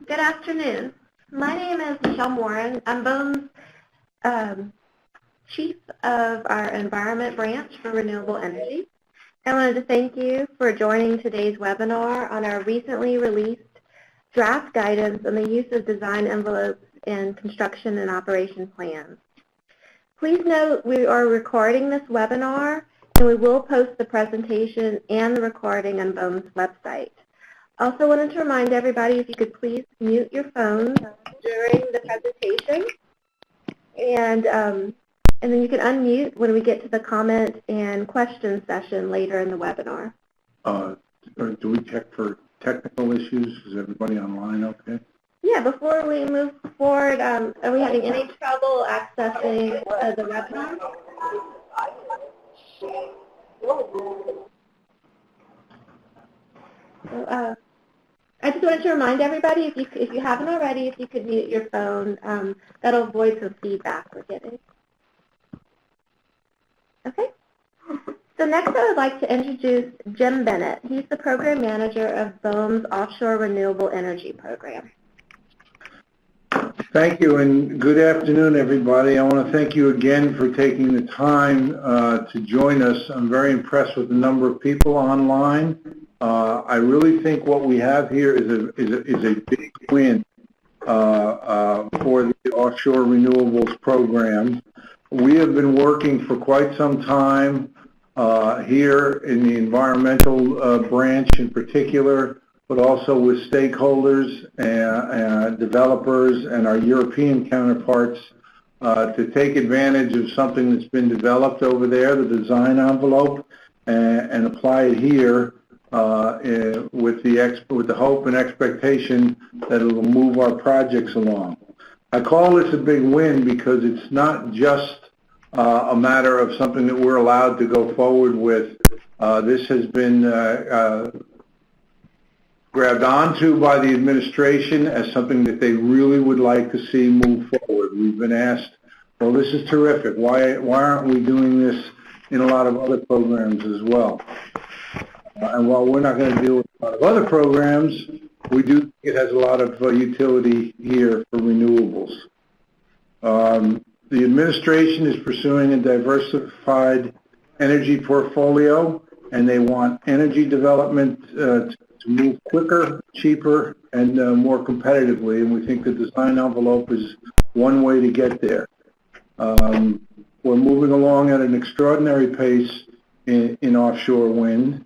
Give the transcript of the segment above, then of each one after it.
Good afternoon. My name is Michelle Morin. I'm BOEM's Chief of our Environment Branch for Renewable Energy. I wanted to thank you for joining today's webinar on our recently released draft guidance on the use of design envelopes in construction and operation plans. Please note we are recording this webinar and we will post the presentation and the recording on BOEM's website. Also wanted to remind everybody if you could please mute your phones during the presentation, and then you can unmute when we get to the comment and question session later in the webinar. Do we check for technical issues? Is everybody online okay? Yeah, before we move forward, are we having any trouble accessing the webinar? I just wanted to remind everybody, if you haven't already, if you could mute your phone, that'll avoid some feedback we're getting. Okay. So next I would like to introduce Jim Bennett. He's the Program Manager of BOEM's Offshore Renewable Energy Program. Thank you, and good afternoon, everybody. I want to thank you again for taking the time to join us. I'm very impressed with the number of people online. I really think what we have here is a big win for the offshore renewables program. We have been working for quite some time here in the environmental branch in particular, but also with stakeholders and developers and our European counterparts to take advantage of something that's been developed over there, the design envelope, and apply it here with the hope and expectation that it will move our projects along. I call this a big win because it's not just a matter of something that we're allowed to go forward with. This has been grabbed onto by the administration as something that they really would like to see move forward. We've been asked, well, this is terrific. Why aren't we doing this in a lot of other programs as well? And while we're not going to deal with a lot of other programs, we do think it has a lot of utility here for renewables. The administration is pursuing a diversified energy portfolio, and they want energy development to move quicker, cheaper, and more competitively, and we think the design envelope is one way to get there. We're moving along at an extraordinary pace in offshore wind.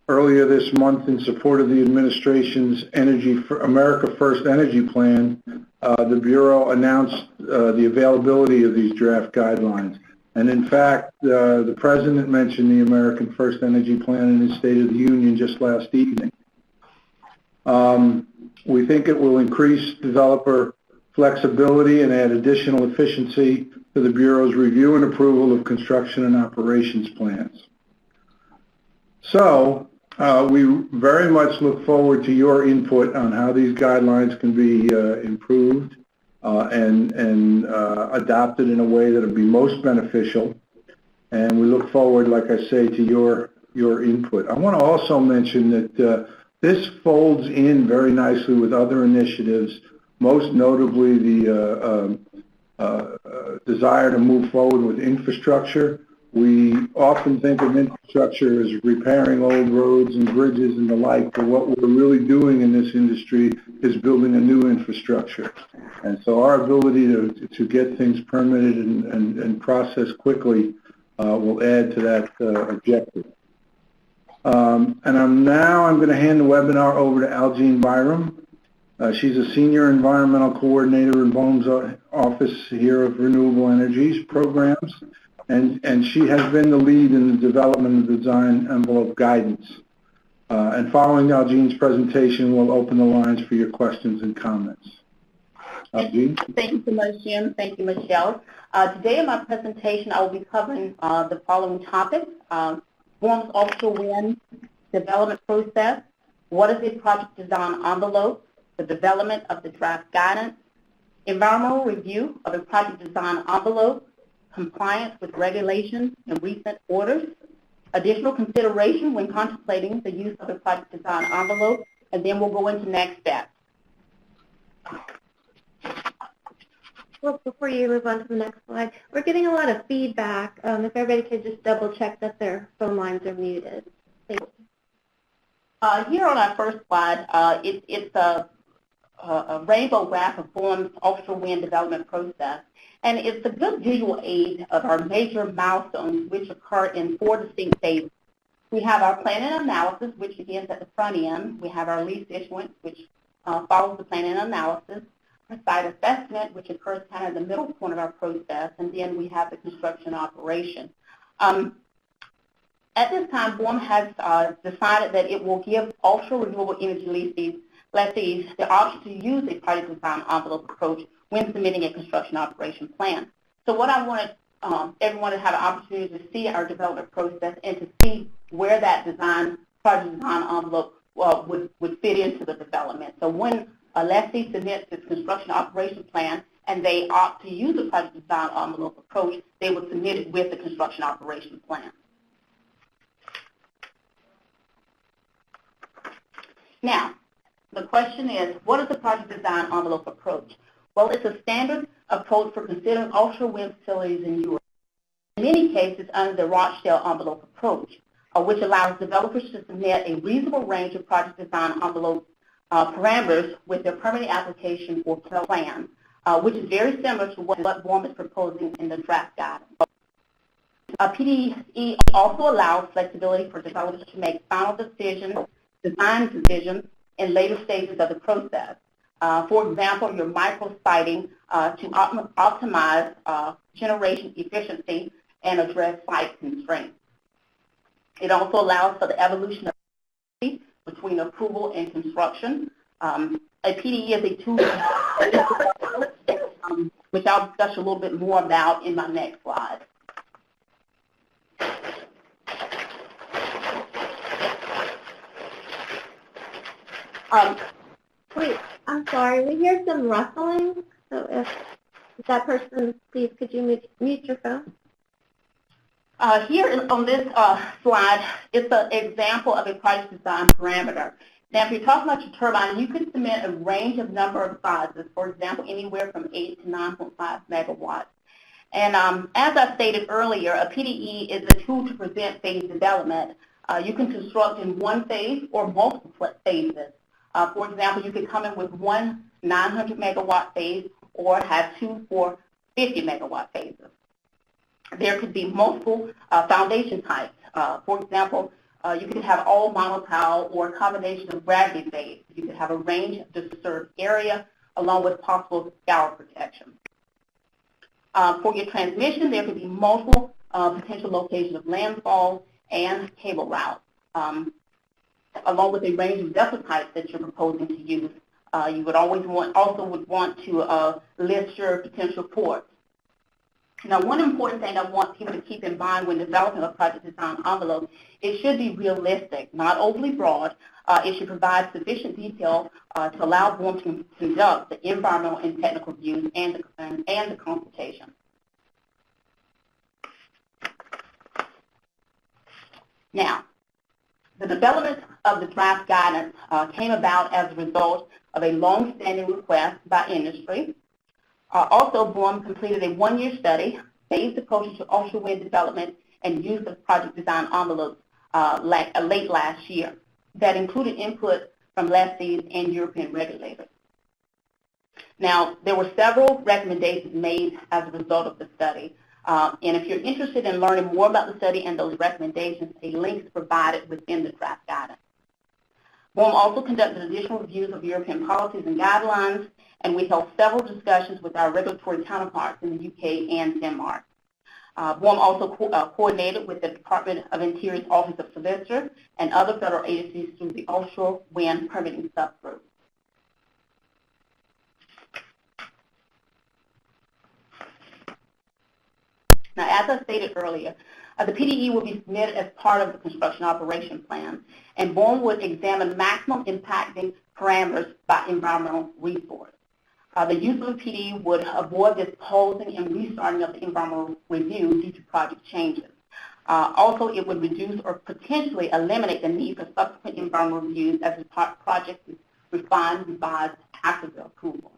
Earlier this month, in support of the administration's America First Energy Plan, the Bureau announced the availability of these draft guidelines. And in fact, the President mentioned the American First Energy Plan in his State of the Union just last evening. We think it will increase developer flexibility and add additional efficiency to the Bureau's review and approval of construction and operations plans. So we very much look forward to your input on how these guidelines can be improved and adopted in a way that will be most beneficial. And we look forward, like I say, to your input. I want to also mention that this folds in very nicely with other initiatives, most notably the desire to move forward with infrastructure. We often think of infrastructure as repairing old roads and bridges and the like, but what we're really doing in this industry is building a new infrastructure. And so our ability to get things permitted and processed quickly will add to that objective. And I'm going to hand the webinar over to Algene Byram. She's a Senior Environmental Coordinator in BOEM's Office here of Renewable Energies Programs. And she has been the lead in the development of design envelope guidance. And following Algene's presentation, we'll open the lines for your questions and comments. Algene? Thank you so much, Jim. Thank you, Michelle. Today in my presentation, I will be covering the following topics. BOEM's offshore wind development process, what is a project design envelope, the development of the draft guidance, environmental review of a project design envelope, compliance with regulations and recent orders, additional consideration when contemplating the use of the project design envelope, and then we'll go into next steps. Well, before you move on to the next slide, we're getting a lot of feedback. If everybody could just double check that their phone lines are muted. Thank you. Here on our first slide, it's a rainbow graph of BOEM's offshore wind development process. And it's a good visual aid of our major milestones, which occur in 4 distinct phases. We have our planning and analysis, which begins at the front end. We have our lease issuance, which follows the planning and analysis. Our site assessment, which occurs kind of in the middle point of our process. And then we have the construction operation. At this time, BOEM has decided that it will give offshore renewable energy lessees the option to use a project design envelope approach when submitting a construction operation plan. So what I wanted everyone to have an opportunity to see our development process and to see where that project design envelope would fit into the development. So when a lessee submits its construction operation plan and they opt to use the project design envelope approach, they would submit it with the construction operation plan. Now, the question is, what is the project design envelope approach? Well, it's a standard approach for considering offshore wind facilities in Europe. In many cases, under the Rochdale envelope approach, which allows developers to submit a reasonable range of project design envelope parameters with their permitting application or plan, which is very similar to what BOEM is proposing in the draft guidance. PDE also allows flexibility for developers to make final design decisions in later stages of the process. For example, your micro-siting to optimize generation efficiency and address site constraints. It also allows for the evolution of between approval and construction. A PDE is a tool which I'll discuss a little bit more about in my next slide. Wait, I'm sorry. We hear some rustling. So if that person, please, could you mute your phone? Here on this slide, it's an example of a project design parameter. Now, if you're talking about your turbine, you can submit a range of number of sizes, for example, anywhere from 8 to 9.5 megawatts. And as I stated earlier, a PDE is a tool to present phase development. You can construct in one phase or multiple phases. For example, you could come in with one 900 megawatt phase or have 2 for 50 megawatt phases. There could be multiple foundation types. For example, you could have all monopile or a combination of gravity phase. You could have a range of disturbed area along with possible scour protection. For your transmission, there could be multiple potential locations of landfall and cable routes, along with a range of vessel types that you're proposing to use. You would also want to list your potential ports. Now, one important thing I want people to keep in mind when developing a project design envelope, it should be realistic, not overly broad. It should provide sufficient detail to allow BOEM to conduct the environmental and technical reviews and the consultation. Now, the development of the draft guidance came about as a result of a long-standing request by industry. Also, BOEM completed a one-year study, phased approaches to offshore wind development and use of project design envelopes late last year that included input from lessees and European regulators. Now, there were several recommendations made as a result of the study. And if you're interested in learning more about the study and those recommendations, a link is provided within the draft guidance. BOEM also conducted additional reviews of European policies and guidelines, and we held several discussions with our regulatory counterparts in the UK and Denmark. BOEM also coordinated with the Department of Interior's Office of Solicitor and other federal agencies through the Offshore Wind Permitting Subgroup. Now, as I stated earlier, the PDE will be submitted as part of the construction operation plan, and BOEM would examine maximum impacting parameters by environmental resource. The use of the PDE would avoid this pausing and restarting of the environmental review due to project changes. Also, it would reduce or potentially eliminate the need for subsequent environmental reviews as the project is refined, revised, after the approval.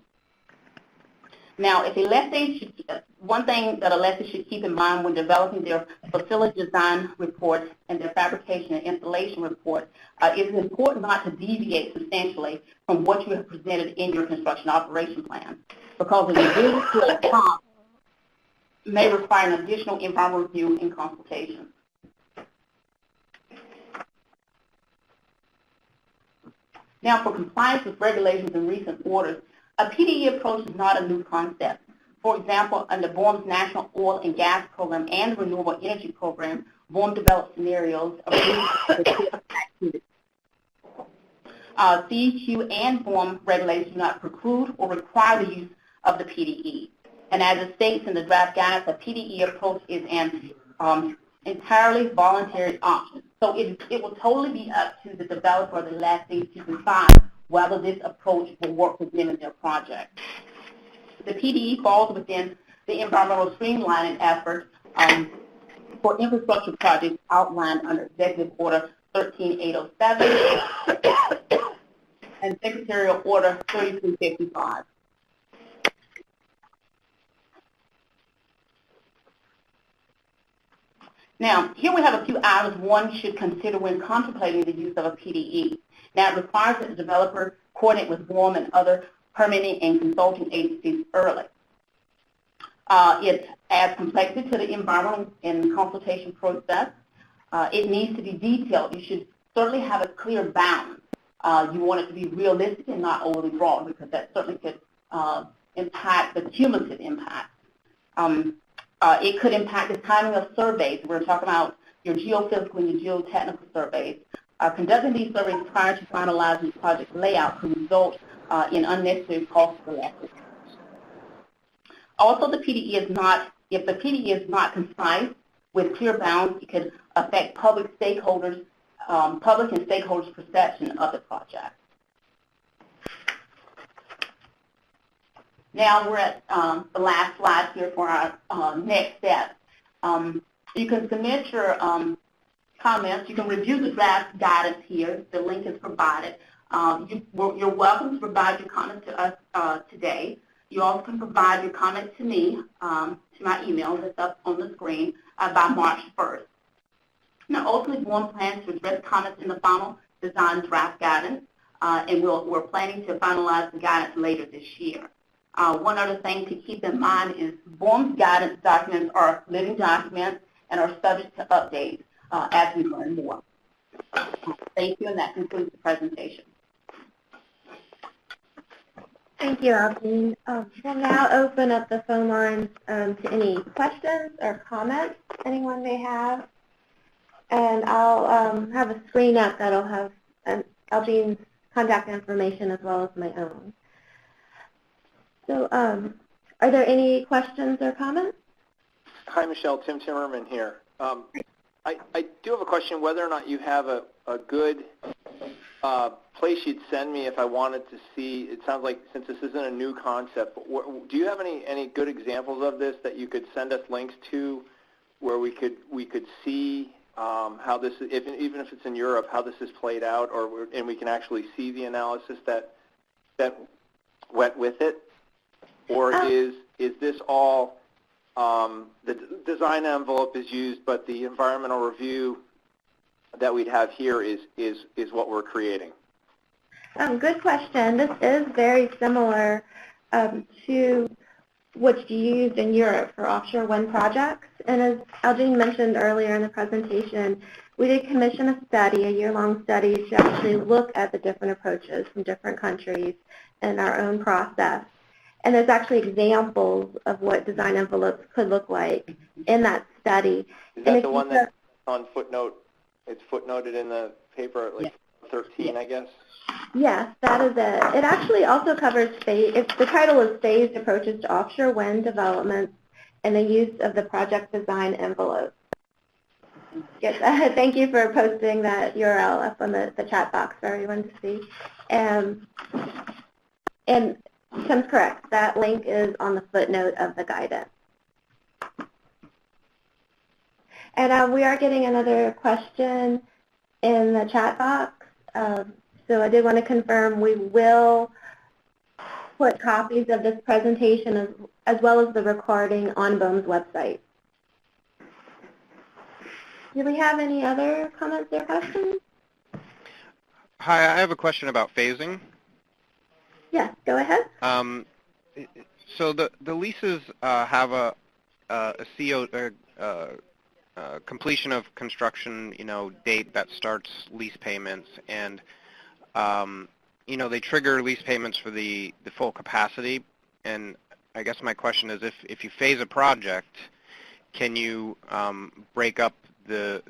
Now, if a lessee should, one thing that a lessee should keep in mind when developing their facility design report and their fabrication and installation report, it is important not to deviate substantially from what you have presented in your construction operation plan, because the revision to a comp may require an additional environmental review and consultation. Now, for compliance with regulations and recent orders, a PDE approach is not a new concept. For example, under BOEM's National Oil and Gas Program and Renewable Energy Program, BOEM developed scenarios of activities. CEQ and BOEM regulations do not preclude or require the use of the PDE. And as it states in the draft guidance, a PDE approach is an entirely voluntary option. So it will totally be up to the developer or the lessee to decide whether this approach will work for them in their project. The PDE falls within the environmental streamlining effort for infrastructure projects outlined under Executive Order 13807 and Secretarial Order 3355. Now, here we have a few items one should consider when contemplating the use of a PDE. Now, it requires that the developer coordinate with BOEM and other permitting and consulting agencies early. It adds complexity to the environmental and consultation process. It needs to be detailed. You should certainly have a clear balance. You want it to be realistic and not overly broad, because that certainly could impact the cumulative impact. It could impact the timing of surveys. We're talking about your geophysical and your geotechnical surveys. Conducting these surveys prior to finalizing the project layout could result in unnecessary costs for lessee. Also, the PDE is not, if the PDE is not concise with clear bounds, it could affect public and stakeholders' perception of the project. Now we're at the last slide here for our next step. You can submit your comments. You can review the draft guidance here. The link is provided. You're welcome to provide your comments to us today. You also can provide your comments to me, to my email that's up on the screen, by March 1st. Now, ultimately, BOEM plans to address comments in the final design draft guidance, and we're planning to finalize the guidance later this year. One other thing to keep in mind is BOEM's guidance documents are living documents and are subject to updates as we learn more. Thank you, and that concludes the presentation. Thank you, Aldine. We'll now open up the phone lines to any questions or comments anyone may have. And I'll have a screen up that'll have Aldine's contact information as well as my own. So are there any questions or comments? Hi, Michelle. Tim Timmerman here. I do have a question whether or not you have a good place you'd send me if I wanted to see. It sounds like, since this isn't a new concept, do you have any good examples of this that you could send us links to, where we could see how this, even if it's in Europe, how this is played out, and we can actually see the analysis that went with it? Or is this all, the design envelope is used, but the environmental review that we'd have here is what we're creating? Good question. This is very similar to what's used in Europe for offshore wind projects. And as Aldine mentioned earlier in the presentation, we did commission a study, a year-long study, to actually look at the different approaches from different countries and our own process. And there's actually examples of what design envelopes could look like in that study. Is that the one that's on footnote? It's footnoted in the paper, like 13, I guess? Yes, that is it. It actually also covers the title is Phased Approaches to Offshore Wind Development and the Use of the Project Design Envelope. Yes, thank you for posting that URL up on the chat box for everyone to see. And Tim's correct. That link is on the footnote of the guidance. And we are getting another question in the chat box. So I did want to confirm we will put copies of this presentation as well as the recording on BOEM's website. Do we have any other comments or questions? Hi, I have a question about phasing. Yes, go ahead. So the leases have a completion of construction, date that starts lease payments, and they trigger lease payments for the full capacity. And I guess my question is, if you phase a project, can you break up the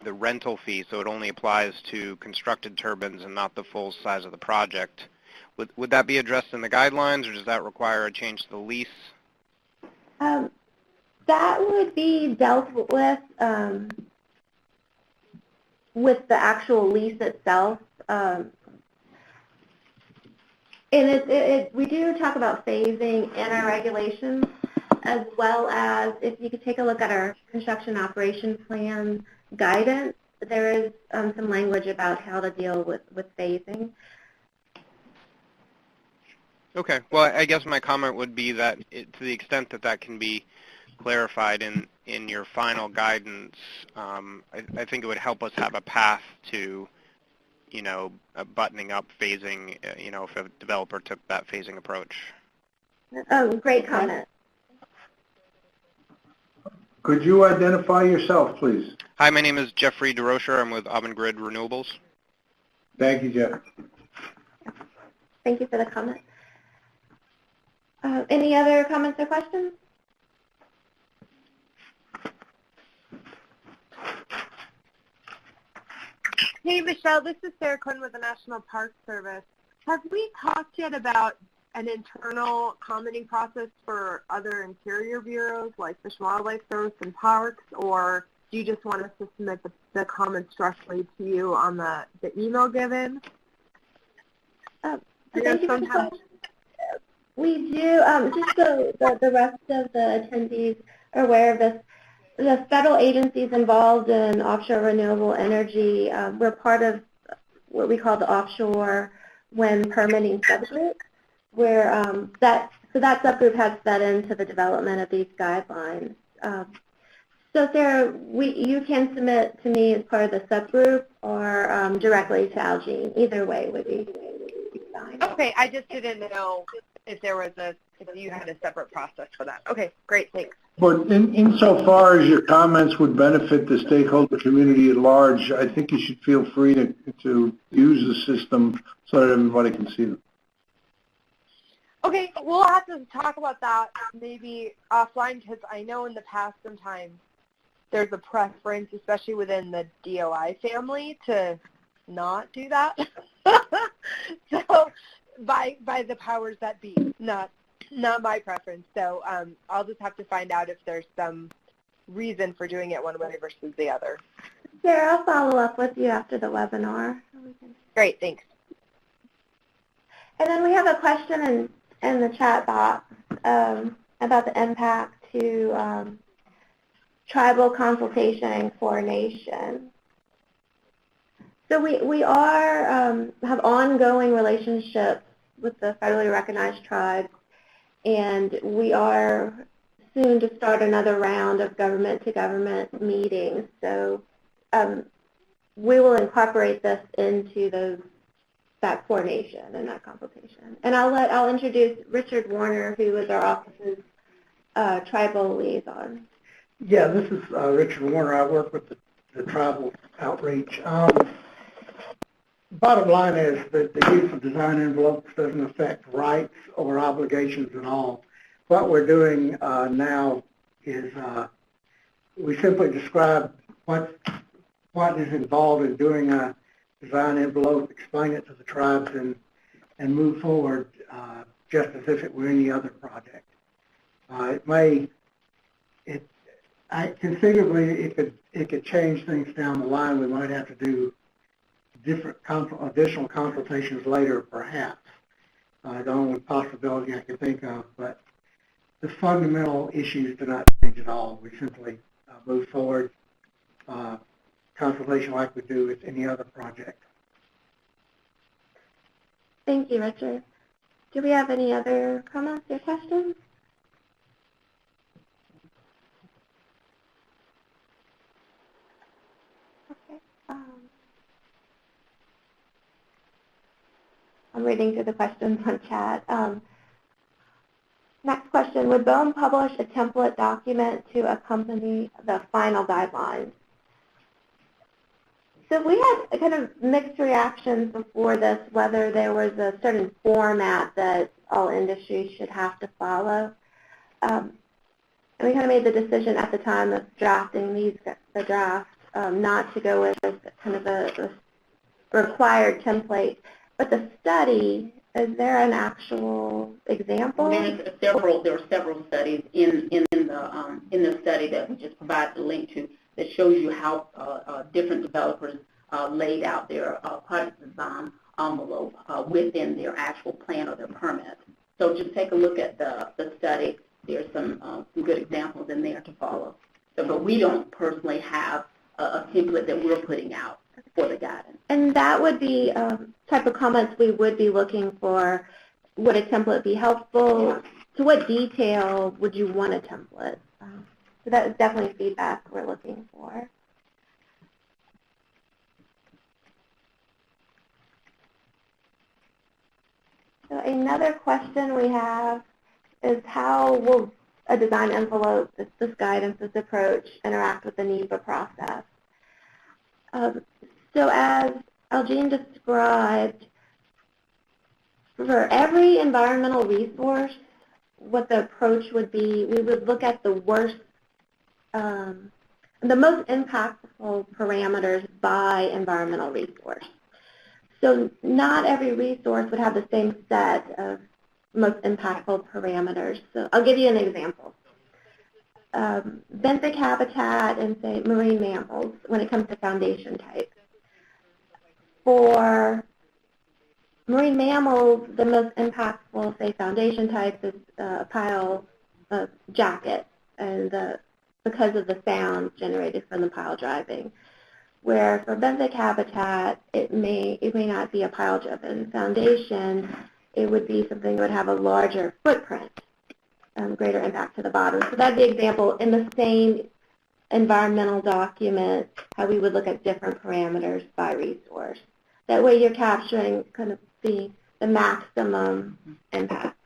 rental fee so it only applies to constructed turbines and not the full size of the project? Would that be addressed in the guidelines, or does that require a change to the lease? That would be dealt with the actual lease itself. And we do talk about phasing in our regulations, as well as if you could take a look at our construction operation plan guidance, there is some language about how to deal with phasing. Okay. Well, I guess my comment would be that to the extent that that can be clarified in your final guidance, I think it would help us have a path to, buttoning up phasing, if a developer took that phasing approach. Oh, great comment. Could you identify yourself, please? Hi, my name is Jeffrey DeRocher. I'm with Avangrid Renewables. Thank you, Jeff. Thank you for the comment. Any other comments or questions? Hey, Michelle, this is Sarah Quinn with the National Park Service. Have we talked yet about an internal commenting process for other interior bureaus like Fish and Wildlife Service and Parks, or do you just want us to submit the comments directly to you on the email given? We do, just so the rest of the attendees are aware of this, the federal agencies involved in offshore renewable energy, we're part of what we call the offshore wind permitting subgroup, where that subgroup has fed into the development of these guidelines. So Sarah, you can submit to me as part of the subgroup or directly to Algene. Either way would be fine. Okay, I just didn't know if you had a separate process for that. Okay, great, thanks. But insofar as your comments would benefit the stakeholder community at large, I think you should feel free to use the system so that everybody can see them. Okay, we'll have to talk about that maybe offline, because I know in the past sometimes there's a preference, especially within the DOI family, to not do that. So by the powers that be, not my preference. So I'll just have to find out if there's some reason for doing it one way versus the other. Sarah, I'll follow up with you after the webinar. Great, thanks. And then we have a question in the chat box about the impact to tribal consultation and coordination. So we have ongoing relationships with the federally recognized tribes, and we are soon to start another round of government-to-government meetings. So we will incorporate this into that coordination and that consultation. And I'll introduce Richard Warner, who is our office's tribal liaison. Yeah, this is Richard Warner. I work with the tribal outreach. Bottom line is that the use of design envelopes doesn't affect rights or obligations at all. What we're doing now is we simply describe what is involved in doing a design envelope, explain it to the tribes, and move forward just as if it were any other project. Conceivably, it could change things down the line. We might have to do different additional consultations later, perhaps. The only possibility I can think of, but the fundamental issues do not change at all. We simply move forward, consultation like we do with any other project. Thank you, Richard. Do we have any other comments or questions? Okay. I'm reading through the questions on chat. Next question, would BOEM publish a template document to accompany the final guidelines? So we had kind of mixed reactions before this, whether there was a certain format that all industries should have to follow. And we kind of made the decision at the time of drafting the draft not to go with kind of a required template. But the study, is there an actual example? There are several studies in the study that we just provided a link to that shows you how different developers laid out their project design envelope within their actual plan or their permit. So just take a look at the study. There's some good examples in there to follow. So, but we don't personally have a template that we're putting out for the guidance. And that would be type of comments we would be looking for. Would a template be helpful? Yeah. To what detail would you want a template? So that is definitely feedback we're looking for. So another question we have is how will a design envelope, this guidance, this approach, interact with the NEPA process? So as Elgene described, for every environmental resource, what the approach would be, we would look at the worst, the most impactful parameters by environmental resource. So not every resource would have the same set of most impactful parameters. So I'll give you an example. Benthic habitat and, say, marine mammals when it comes to foundation type. For marine mammals, the most impactful, say, foundation type is a pile of jacket, and because of the sound generated from the pile driving. Where for benthic habitat, it may not be a pile-driven foundation. It would be something that would have a larger footprint, greater impact to the bottom. So that's the example in the same environmental document, how we would look at different parameters by resource. That way you're capturing kind of the maximum impact.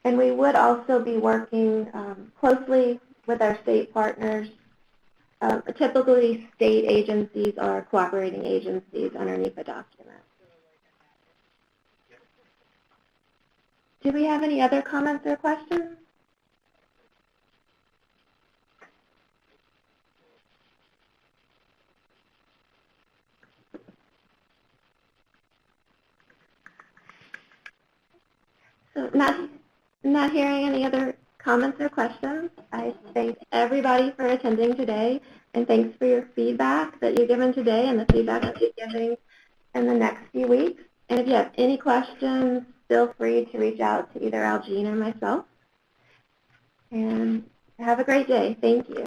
And we would also be working closely with our state partners. Typically, state agencies are cooperating agencies on our NEPA document. Do we have any other comments or questions? So not hearing any other comments or questions, I thank everybody for attending today, and thanks for your feedback that you've given today and the feedback that you're giving in the next few weeks. And if you have any questions, feel free to reach out to either Elgene or myself. And have a great day. Thank you.